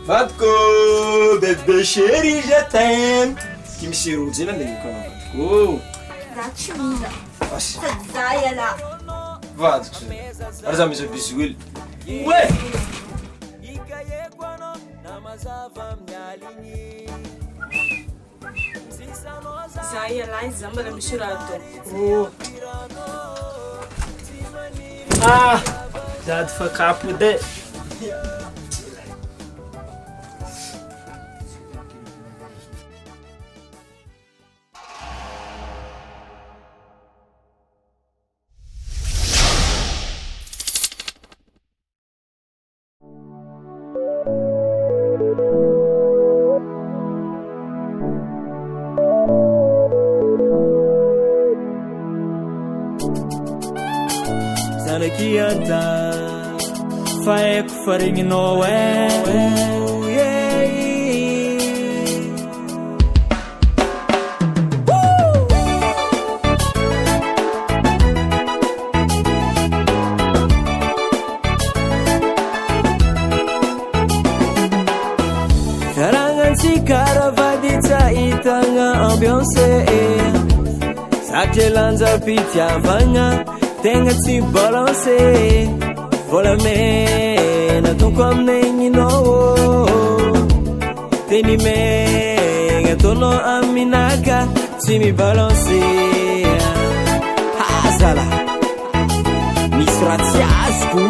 Vadiko, bébé chéri, je t'aime. Qui me sirouje là, mais comment vadiko? Zatsumina. As. Zayala. Vadiko. Arza me bisouil. Ouais. Zayala izambala mishurato. Oh. Ah, jad fakapo de. Kianta faeko faregninao Karangantsika ravady tsahitagna ambiance satria lanjam-pitiavagna tegna tsy balance volamena tonko aminegninao teny megna ataonao aminaka tsy mibalance hazala misy raha tsy azoko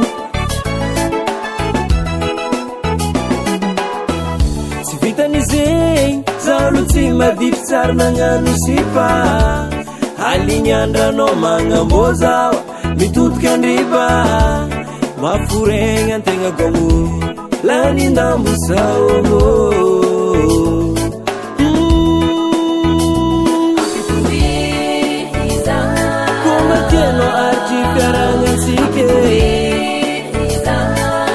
tsy vitan'izegny zaho tsy madify tsara nagnano sipa alignyandranao magnambozaho mitotoka andriba maforegna antegna gomo lanindambo zao komakenao aritry fiaragnatsika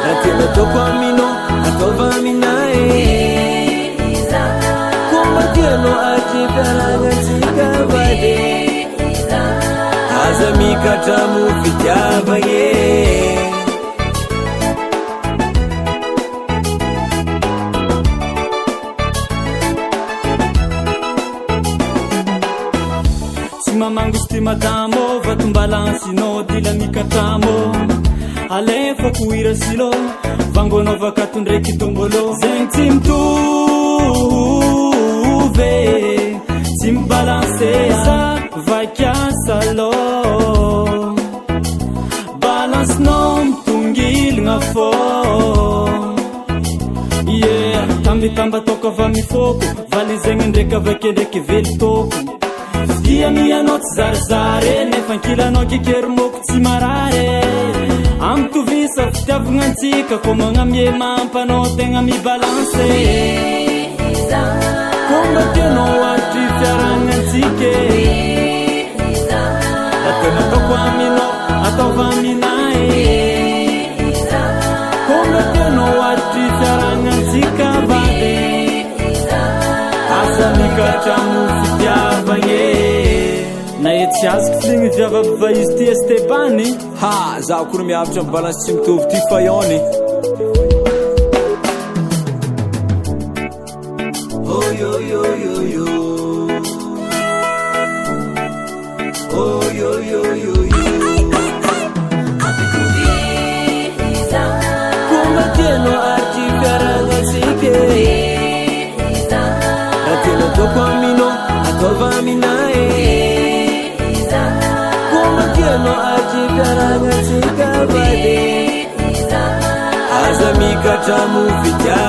atena toko aminao ataova aminahy komakenao aritry fiaragnatsika vady aza mikatramo fitiavagny tsy mamango sy madamo vatombalansinao dila mikatramo alefa koira silo vangonao vakato ndraiky tombolo zegny tsy mitovy tsy mibalanse vakiasa lo balance non tungilgna fô yeah tambitamba toko va mifoko valizegny ndraiky avake ndraiky vely toko dia mianao tsy zarizary nefa ankilanao kekeromoko tsy marary amitovisa fitiavagnatsika ko magnamie mampanao tegna mibalanse kombakenao aritry fiaragnatsika atena toko aminao ataova aminahy kombakenao aritry fiaragnatsika vady asa mikatramo fitiavagny na etsy azoko fligny viavavy va izy ty Estebany ha zaho kory miavatra amy balance tsy mitovy ty fayony komakenao aritry fiaragnatsika atena toko aminao ataova aminahy komakenao aritry fiaragnatsika vady aza mikatramo fitiavagny